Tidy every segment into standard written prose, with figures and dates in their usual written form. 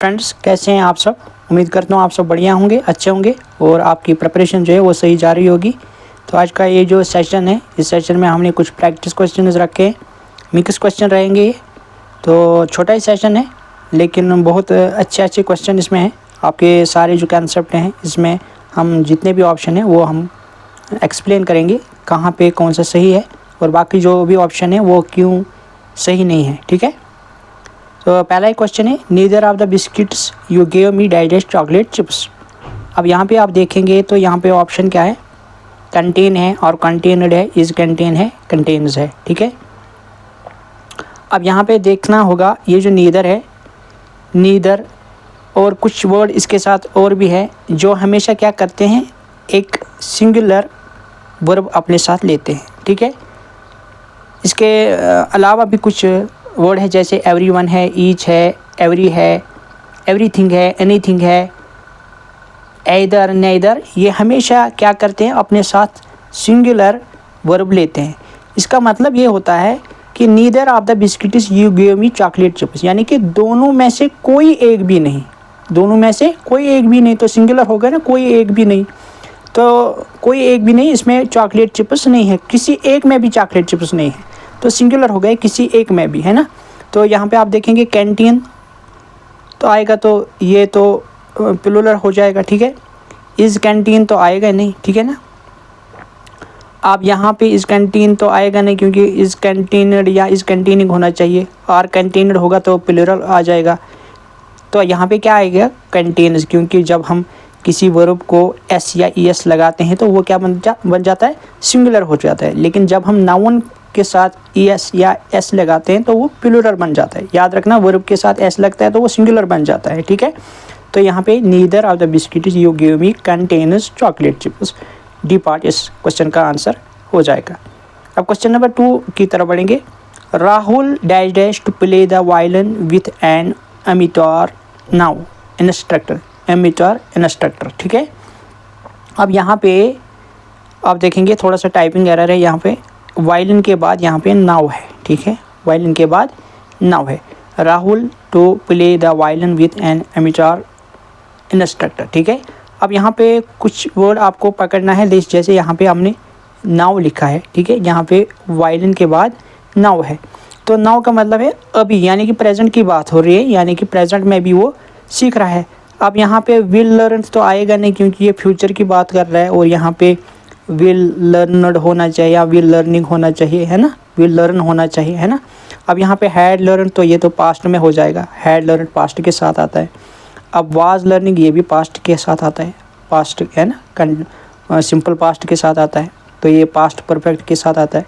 Friends, कैसे हैं आप सब। उम्मीद करता हूँ आप सब बढ़िया होंगे, अच्छे होंगे और आपकी प्रिपरेशन जो है वो सही जा रही होगी। तो आज का ये जो सेशन है, इस सेशन में हमने कुछ प्रैक्टिस क्वेश्चन रखे हैं। मिक्स क्वेश्चन रहेंगे ये, तो छोटा ही सेशन है लेकिन बहुत अच्छे क्वेश्चन इसमें हैं। आपके सारे जो कंसेप्ट हैं इसमें हम जितने भी ऑप्शन हैं वो हम एक्सप्लेन करेंगे, कहाँ पे कौन सा सही है और बाकी जो भी ऑप्शन है वो क्यों सही नहीं है। ठीक है, तो पहला ही क्वेश्चन है, neither of the biscuits you gave me digest chocolate chips. अब यहाँ पे आप देखेंगे तो यहाँ पे ऑप्शन क्या है, कंटेन है और कंटेनड है, इज कंटेन है, कंटेन्स है। ठीक है, अब यहाँ पे देखना होगा ये जो नीदर है, नीदर और कुछ वर्ड इसके साथ और भी है जो हमेशा क्या करते हैं, एक सिंगुलर वर्ब अपने साथ लेते हैं। ठीक है, इसके अलावा भी कुछ वर्ड है जैसे एवरीवन है, ईच है, एवरी है, एवरीथिंग है, एनीथिंग है, एदर, नेदर, ये हमेशा क्या करते हैं, अपने साथ सिंगुलर वर्ब लेते हैं। इसका मतलब ये होता है कि neither of the biscuits you give me chocolate chips, यानी कि दोनों में से कोई एक भी नहीं, दोनों में से कोई एक भी नहीं। तो सिंगुलर हो गया ना, कोई एक भी नहीं, तो कोई एक भी नहीं, इसमें चॉकलेट चिप्स नहीं है, किसी एक में भी चॉकलेट चिप्स नहीं है, तो सिंगुलर हो गए किसी एक में भी, है ना। तो यहाँ पे आप देखेंगे कैंटीन तो आएगा, तो ये तो प्लूरल हो जाएगा। ठीक है, इस कैंटीन तो आएगा नहीं, ठीक है ना। आप यहाँ पे इस कैंटीन तो आएगा नहीं क्योंकि इस कैंटीनड या इस कैंटीनिंग होना चाहिए, और कैंटीनड होगा तो प्लूरल आ जाएगा। तो यहाँ पे क्या आएगा, कैंटीन्स, क्योंकि जब हम किसी वर्ब को एस या ई एस लगाते हैं तो वो क्या बन जाता है, सिंगुलर हो जाता है। लेकिन जब हम नाउन के साथ ई एस या एस लगाते हैं तो वो प्लूरल बन जाता है। याद रखना, वर्ब के साथ एस लगता है तो वो सिंगुलर बन जाता है। ठीक है, तो यहाँ पे neither of the biscuits you give me contains chocolate chips, d part इस क्वेश्चन का आंसर हो जाएगा। अब क्वेश्चन नंबर 2 की तरफ बढ़ेंगे। Rahul dash dash to play the violin with an amateur now instructor, amateur instructor. ठीक है, अब यहाँ पे आप देखेंगे थोड़ा सा टाइपिंग एरर है, यहाँ पे वायलिन के बाद यहाँ पे नाउ है। ठीक है, वायलिन के बाद नाउ है। Rahul to play the violin with an amateur instructor. ठीक है, अब यहाँ पे कुछ वर्ड आपको पकड़ना है, जैसे यहाँ पे हमने नाउ लिखा है। ठीक है, यहाँ पे वायलिन के बाद नाउ है, तो नाउ का मतलब है अभी, यानी कि प्रेजेंट की बात हो रही है, यानी कि प्रेजेंट में भी वो सीख रहा है। अब यहाँ पे विल लर्न तो आएगा नहीं क्योंकि ये फ्यूचर की बात कर रहा है, और यहाँ पे विल लर्नड होना चाहिए या विल लर्निंग होना चाहिए, है ना, विल लर्न होना चाहिए, है ना। अब यहाँ पे हैड लर्न तो ये तो पास्ट में हो जाएगा, हैड लर्न पास्ट के साथ आता है। अब वाज लर्निंग ये भी पास्ट के साथ आता है, पास्ट है ना, सिंपल पास्ट के साथ आता है, तो ये पास्ट परफेक्ट के साथ आता है।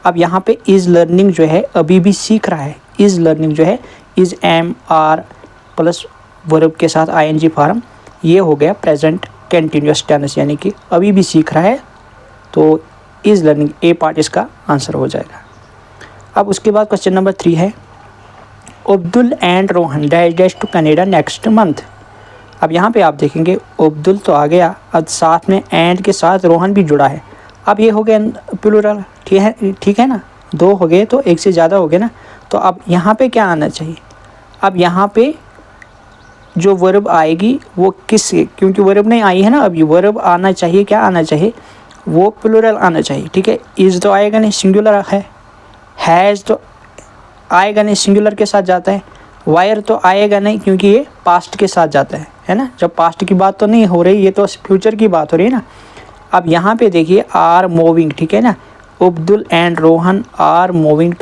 अब यहाँ पे इज़ लर्निंग जो है अभी भी सीख रहा है, इज़ लर्निंग जो है is am are plus verb के साथ आईएनजी फॉर्म, ये हो गया प्रेजेंट कंटिन्यूअस टेंस, यानी कि अभी भी सीख रहा है, तो इज़ लर्निंग ए पार्ट इसका आंसर हो जाएगा। अब उसके बाद क्वेश्चन नंबर 3 है, Abdul and Rohan dash dash to Canada next month. अब यहाँ पे आप देखेंगे अब्दुल तो आ गया, अब साथ में एंड के साथ रोहन भी जुड़ा है। अब ये हो गया प्लूरल, ठीक है ना, 2 हो गए तो एक से ज़्यादा हो गए ना। तो अब यहाँ पे क्या आना चाहिए, अब यहाँ पे जो वर्ब आएगी वो किस, क्योंकि वर्ब नहीं आई है ना, अभी वर्ब आना चाहिए, क्या आना चाहिए, वो प्लूरल आना चाहिए। ठीक है, इज़ तो आएगा नहीं, सिंगुलर है, हैज़ तो आएगा नहीं, सिंगुलर के साथ जाता है, वायर तो आएगा नहीं क्योंकि ये पास्ट के साथ जाता है ना। जब पास्ट की बात तो नहीं हो रही, ये तो फ्यूचर की बात हो रही है ना। अब यहाँ पे देखिए आर मूविंग, ठीक है ना, Abdul and Rohan are moving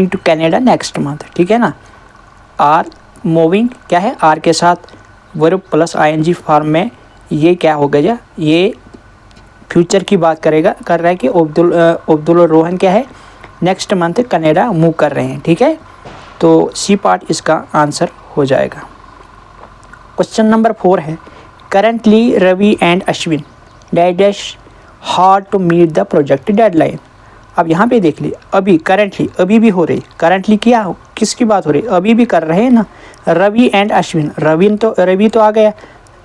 to Canada next month. ठीक है ना, आर मूविंग क्या है, आर के साथ वर्ब प्लस आईएनजी फॉर्म में, ये क्या हो गया, ये फ्यूचर की बात कर रहा है कि अब्दुल और रोहन क्या है, नेक्स्ट मंथ कनाडा मूव कर रहे हैं। ठीक है, तो सी पार्ट इसका आंसर हो जाएगा। क्वेश्चन नंबर 4 है, currently Ravi and Ashwin dash dash hard to meet the project deadline. अब यहाँ पे देख ली, अभी करेंटली अभी भी हो रही, करेंटली क्या किसकी बात हो रही, अभी भी कर रहे हैं ना, रवि एंड अश्विन, रवि तो आ गया,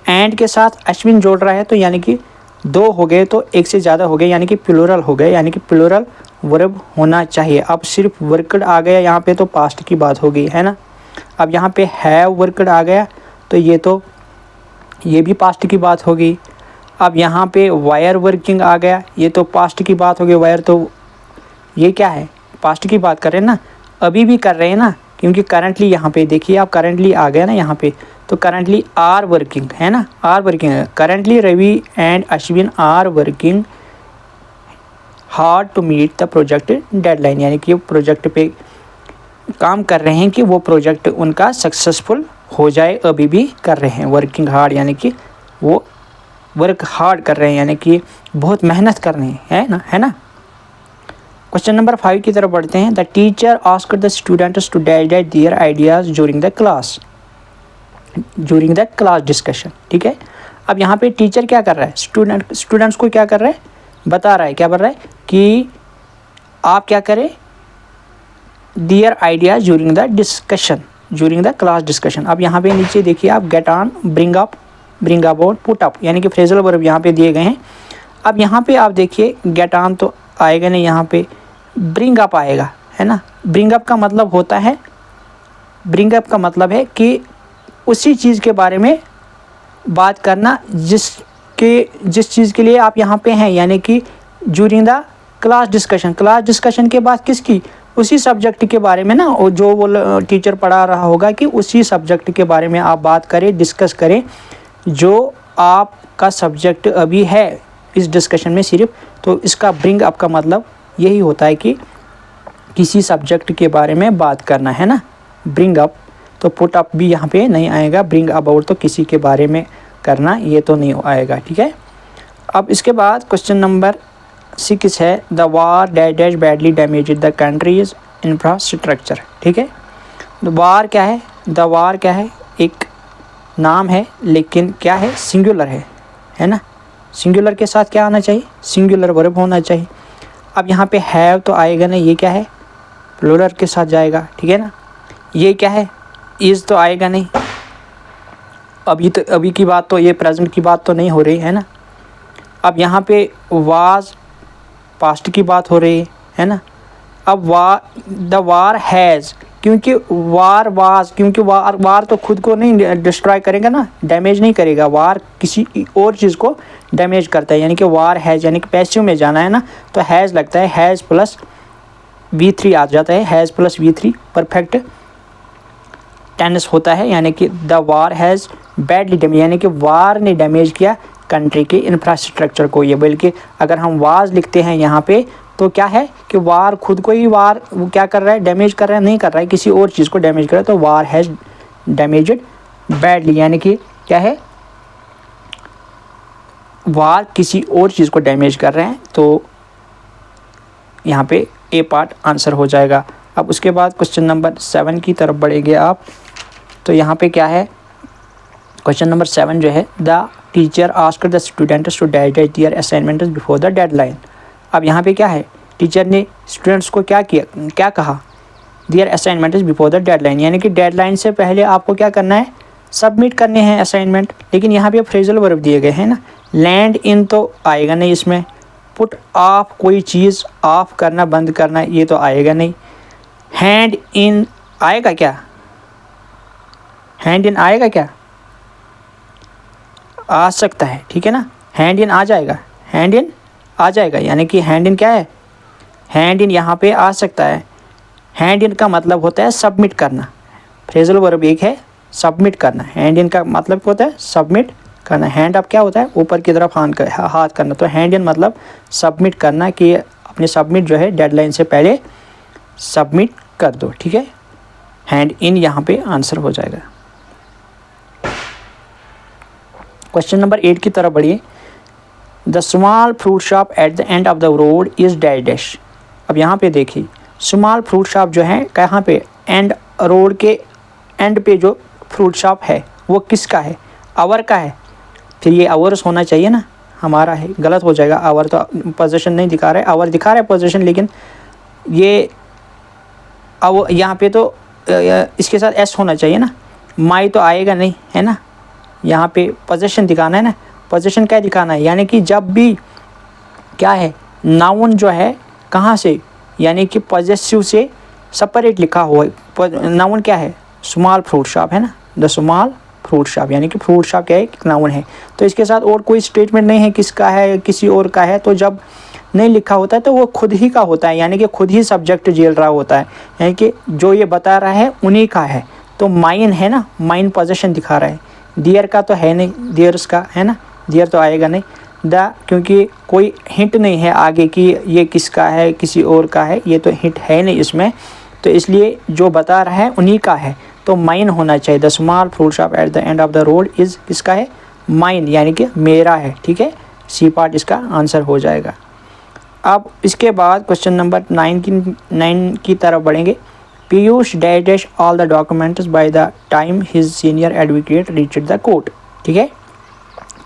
एंड के साथ अश्विन जोड़ रहा है, तो यानी कि 2 हो गए तो एक से ज़्यादा हो गए, यानी कि प्लूरल हो गए, यानी कि प्लूरल वर्ब होना चाहिए। अब सिर्फ वर्कड आ गया यहाँ पे तो पास्ट की बात हो गई, है ना। अब यहाँ पे हैव वर्कड आ गया तो ये भी पास्ट की बात होगी। अब यहाँ पे वायर वर्किंग आ गया, ये तो पास्ट की बात होगी। वायर तो ये क्या है, पास्ट की बात कर रहे हैं ना, अभी भी कर रहे हैं ना, क्योंकि करंटली यहाँ पे देखिए आप, करंटली आ गया ना यहाँ पे, तो करंटली आर वर्किंग है ना, आर वर्किंग है। Currently Ravi and Ashwin are working hard to meet the project deadline, यानी कि प्रोजेक्ट पे काम कर रहे हैं कि वो प्रोजेक्ट उनका सक्सेसफुल हो जाए, अभी भी कर रहे हैं। वर्किंग हार्ड यानी कि वो वर्क हार्ड कर रहे हैं, यानी कि बहुत मेहनत कर रहे हैं, है ना। क्वेश्चन नंबर 5 की तरफ बढ़ते हैं। The teacher asked the students to delegate their ideas during the class discussion, ठीक है। अब यहाँ पे टीचर क्या कर रहा है, स्टूडेंट्स को क्या कर रहा है, बता रहा है, क्या कर रहा है कि आप क्या करें, there ideas during the class discussion. अब यहाँ पे नीचे देखिए आप, get on, bring up, bring about, put up, यानी कि फ्रेजल वर्ब यहाँ पे दिए गए हैं। अब यहाँ पे आप देखिए गेट ऑन तो आएगा नहीं, यहाँ पे ब्रिंग अप आएगा, है ना। ब्रिंग अप का मतलब होता है, ब्रिंग अप का मतलब है कि उसी चीज़ के बारे में बात करना जिस चीज़ के लिए आप यहाँ पे हैं, यानी कि ड्यूरिंग द क्लास डिस्कशन के बाद किसकी, उसी सब्जेक्ट के बारे में ना, और जो वो टीचर पढ़ा रहा होगा कि उसी सब्जेक्ट के बारे में आप बात करें, डिस्कस करें, जो आपका सब्जेक्ट अभी है इस डिस्कशन में सिर्फ। तो इसका ब्रिंग अप का मतलब यही होता है कि किसी सब्जेक्ट के बारे में बात करना, है ना, ब्रिंग अप। तो पुट अप भी यहाँ पे नहीं आएगा, ब्रिंग अबाउट तो किसी के बारे में करना, ये तो नहीं आएगा, ठीक है। अब इसके बाद क्वेश्चन नंबर 6 है, the war dash badly damage the countries infrastructure, ठीक है। वार क्या है, द वार क्या है, एक नाम है लेकिन क्या है, सिंगुलर है ना। सिंगुलर के साथ क्या आना चाहिए, सिंगुलर वर्ब होना चाहिए। अब यहाँ पे हैव तो आएगा नहीं, ये क्या है, प्लूरल के साथ जाएगा, ठीक है ना। ये क्या है, इज़ तो आएगा नहीं, अभी की बात तो, ये प्रेजेंट की बात तो नहीं हो रही है ना। अब यहाँ पे वाज पास्ट की बात हो रही है ना। अब द वार हैज़, क्योंकि वार तो खुद को नहीं डिस्ट्रॉय करेगा ना, डैमेज नहीं करेगा। वार किसी और चीज़ को डैमेज करता है, यानी कि वार हैज़, यानी कि पैसिव में जाना है ना, तो हैज़ लगता है, हैज़ प्लस V3 आ जाता है, has plus V3 perfect tense होता है, यानी कि the war has badly damage, यानी कि वार ने डैमेज किया कंट्री के इंफ्रास्ट्रक्चर को। ये बल्कि अगर हम वाज लिखते हैं यहाँ पे तो क्या है कि वार खुद को ही वार वो क्या कर रहा है, डैमेज कर रहा है, नहीं कर रहा है, किसी और चीज़ को डैमेज कर रहा है। तो वार हैज़ डैमेज्ड बैडली, यानी कि क्या है, वार किसी और चीज़ को डैमेज कर रहे हैं। तो यहाँ पे ए पार्ट आंसर हो जाएगा। अब उसके बाद क्वेश्चन नंबर 7 की तरफ बढ़ेंगे आप, तो यहाँ पे क्या है, क्वेश्चन नंबर 7 जो है, the teacher asked the students to delegate their assignments before the deadline. अब यहाँ पे क्या है, टीचर ने स्टूडेंट्स को क्या कहा, their assignments before the deadline, यानी कि डेडलाइन से पहले आपको क्या करना है, सबमिट करने हैं असाइनमेंट। लेकिन यहाँ पे फ्रेजल वर्ब दिए गए हैं ना, लैंड इन तो आएगा नहीं इसमें, पुट ऑफ कोई चीज़ ऑफ करना, बंद करना, ये तो आएगा नहीं। हैंड इन आएगा क्या, हैंड इन आएगा क्या, आ सकता है, ठीक है ना, हैंड इन आ जाएगा, हैंड इन आ जाएगा, यानी कि हैंड इन क्या है, हैंड इन यहाँ पे आ सकता है। हैंड इन का मतलब होता है सबमिट करना, फ्रेजल वर्ब एक है सबमिट करना, हैंड इन का मतलब होता है सबमिट करना। हैंड अप क्या होता है, ऊपर की तरफ हाथ करना, तो हैंड इन मतलब सबमिट करना, कि अपने सबमिट जो है डेडलाइन से पहले सबमिट कर दो, ठीक है। हैंड इन यहाँ पे आंसर हो जाएगा। क्वेश्चन नंबर 8 की तरफ बढ़िए। The small fruit shop at the end of the road is dash. अब यहाँ पे देखिए, स्मॉल फ्रूट शॉप जो है कहाँ पे, एंड, रोड के एंड पे जो फ्रूट शॉप है वो किसका है, आवर का है। फिर ये आवर्स होना चाहिए ना, हमारा है, गलत हो जाएगा। आवर तो पोजीशन नहीं दिखा रहा है, आवर दिखा रहा है पोजीशन, लेकिन ये अब यहाँ पे तो इसके साथ एस होना चाहिए ना, माई तो आएगा नहीं, है ना। यहाँ पे पोजीशन दिखाना है ना, पोजीशन क्या दिखाना है, यानी कि जब भी क्या है, नाउन जो है कहाँ से, यानी कि पॉजेसिव से सेपरेट लिखा हुआ है। नाउन क्या है, स्मॉल फ्रूट शॉप है ना, द स्मॉल फ्रूट शॉप, यानी कि फ्रूट शॉप क्या है, एक नाउन है। तो इसके साथ और कोई स्टेटमेंट नहीं है किसका है, किसी और का है। तो जब नहीं लिखा होता है तो वो खुद ही का होता है, यानी कि खुद ही सब्जेक्ट झेल रहा होता है, यानी कि जो ये बता रहा है उन्हीं का है। तो माइन है ना, माइन पोजेशन दिखा रहा है, दियर का तो है नहीं, दियर्स का है ना, दियर तो आएगा नहीं। द, क्योंकि कोई हिंट नहीं है आगे कि ये किसका है, किसी और का है, ये तो हिंट है नहीं इसमें, तो इसलिए जो बता रहा है उन्हीं का है। तो माइन होना चाहिए। The small fruit shop at the end of the road is किसका है, माइन, यानी कि मेरा है। ठीक है, सी पार्ट इसका आंसर हो जाएगा। अब इसके बाद क्वेश्चन नंबर 9 की तरफ बढ़ेंगे। Piyush dash all the documents by the time his senior advocate reached the court. ठीक है,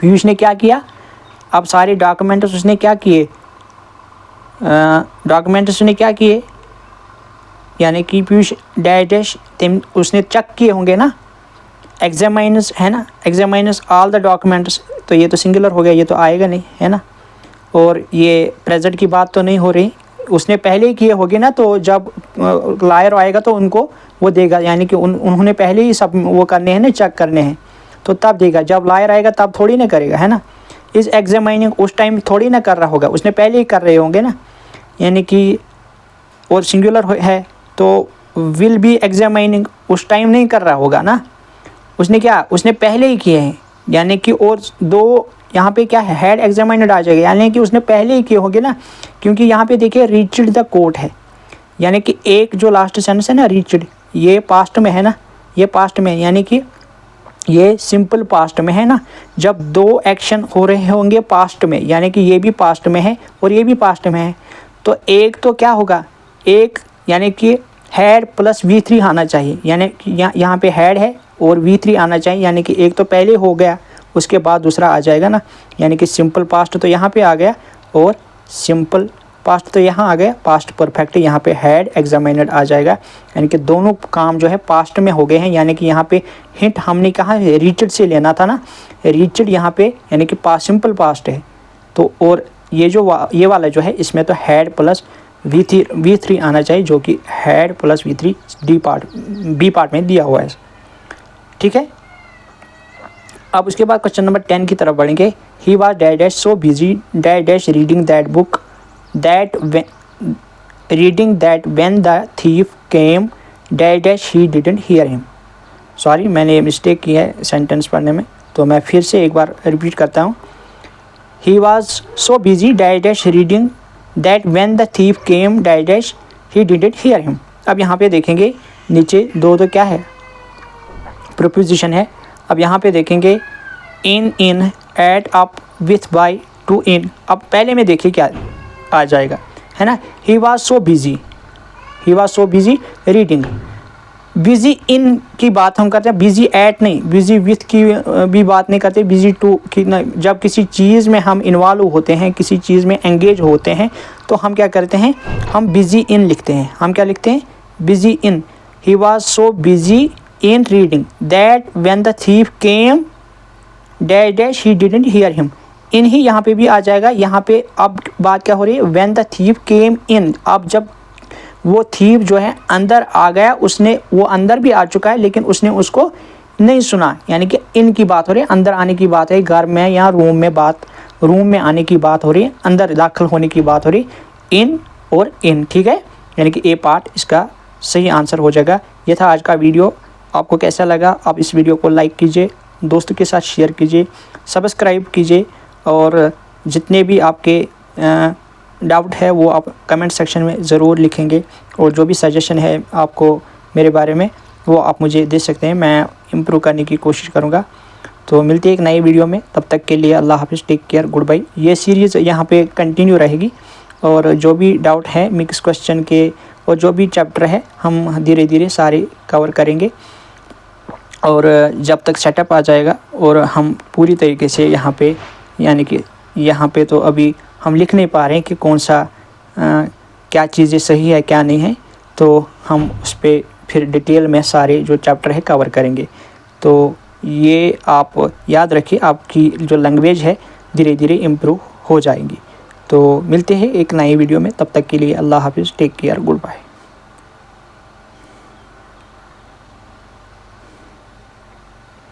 पीयूष ने क्या किया, अब सारे डॉक्यूमेंट्स उसने क्या किए, डॉक्यूमेंट्स उसने क्या किए, यानी कि पीयूष डैश उसने चेक किए होंगे ना, एग्जामाइनस है ना, एग्जामाइनस ऑल द डॉक्यूमेंट्स, तो ये तो सिंगुलर हो गया, ये तो आएगा नहीं है ना। और ये प्रेजेंट की बात तो नहीं हो रही, उसने पहले ही किए होंगे ना, तो जब लायर आएगा तो उनको वो देगा, यानी कि उन्होंने पहले ही सब वो करने हैं ना, चेक करने हैं, तो तब देगा। जब लायर आएगा तब थोड़ी ना करेगा, है ना। इस एग्जामाइनिंग उस टाइम थोड़ी ना कर रहा होगा, उसने पहले ही कर रहे होंगे ना, यानी कि और सिंगुलर है तो विल बी एग्जामाइनिंग उस टाइम नहीं कर रहा होगा ना, उसने क्या, उसने पहले ही किए हैं, यानी कि और दो यहाँ पे क्या है, हैड एग्जामाइनड आ जाएगा, यानी कि उसने पहले ही किए होंगे ना, क्योंकि यहाँ पे देखिए रीच्ड द कोर्ट है, यानी कि एक जो लास्ट सेंटेंस है ना, रीच्ड, ये पास्ट में है ना, ये पास्ट में, यानी कि ये सिंपल पास्ट में है ना। जब दो एक्शन हो रहे होंगे पास्ट में, यानी कि ये भी पास्ट में है और ये भी पास्ट में है, तो एक तो क्या होगा, एक यानी कि हैड प्लस V3 आना चाहिए, यानी कि यहाँ पे हैड है और V3 आना चाहिए, यानी कि एक तो पहले हो गया, उसके बाद दूसरा आ जाएगा ना, यानी कि सिंपल पास्ट तो यहाँ पे आ गया और सिंपल पास्ट तो यहाँ आ गया, पास्ट परफेक्ट यहाँ पे हैड एग्जामिनेड आ जाएगा, यानी कि दोनों काम जो है पास्ट में हो गए हैं। यानी कि यहाँ पे हिंट हमने कहा रीच्ड से लेना था ना, रीच्ड यहाँ पे यानी कि पास्ट सिंपल पास्ट है, तो और ये जो ये वाला जो है इसमें तो हैड प्लस V3 आना चाहिए, जो कि had plus V3 B part में दिया हुआ है। ठीक है, अब उसके बाद क्वेश्चन नंबर 10 की तरफ बढ़ेंगे। He was dash so busy dash reading that book that when the thief came dash he didn't hear him. Sorry, मैंने मिस्टेक की है सेंटेंस पढ़ने में, तो मैं फिर से एक बार रिपीट करता हूँ। ही was so busy dash reading that when the thief came dash he didn't hear him. अब यहाँ पे देखेंगे नीचे दो तो क्या है, प्रीपोजिशन है। अब यहाँ पे देखेंगे in at up with by to in. अब पहले में देखिए क्या आ जाएगा, है ना। He was so busy reading. Busy in की बात हम करते हैं, बिजी एट नहीं, बिजी विथ की भी बात नहीं करते, बिजी टू की नहीं। जब किसी चीज़ में हम इन्वॉल्व होते हैं, किसी चीज़ में एंगेज होते हैं, तो हम क्या करते हैं, हम बिजी इन लिखते हैं। हम क्या लिखते हैं, busy in. He was so busy in reading that when the thief came dash he didn't hear him। in ही यहाँ पे भी आ जाएगा। यहाँ पे अब बात क्या हो रही है, when the thief came in। अब जब वो thief जो है अंदर आ गया, उसने वो अंदर भी आ चुका है लेकिन उसने उसको नहीं सुना, यानी कि इन की बात हो रही है, अंदर आने की बात है, घर में या रूम में आने की बात हो रही है, अंदर दाखिल होने की बात हो रही है, इन और इन। ठीक है, यानी कि ए पार्ट इसका सही आंसर हो जाएगा। ये था आज का वीडियो। आपको कैसा लगा, आप इस वीडियो को लाइक कीजिए, दोस्तों के साथ शेयर कीजिए, सब्सक्राइब कीजिए, और जितने भी आपके डाउट है वो आप कमेंट सेक्शन में ज़रूर लिखेंगे, और जो भी सजेशन है आपको मेरे बारे में वो आप मुझे दे सकते हैं, मैं इम्प्रूव करने की कोशिश करूँगा। तो मिलती है एक नई वीडियो में, तब तक के लिए अल्लाह हाफिज़, टेक केयर, गुड बाय। ये सीरीज़ यहाँ पे कंटिन्यू रहेगी, और जो भी डाउट है मिक्स क्वेश्चन के और जो भी चैप्टर है हम धीरे धीरे सारे कवर करेंगे, और जब तक सेटअप आ जाएगा और हम पूरी तरीके से यहाँ पे, यानी कि यहाँ पे तो अभी हम लिख नहीं पा रहे हैं कि कौन सा क्या चीज़ें सही है क्या नहीं है, तो हम उस पर फिर डिटेल में सारे जो चैप्टर है कवर करेंगे। तो ये आप याद रखिए, आपकी जो लैंग्वेज है धीरे धीरे इम्प्रूव हो जाएगी। तो मिलते हैं एक नई वीडियो में, तब तक के लिए अल्लाह हाफिज़, टेक केयर, गुड बाय।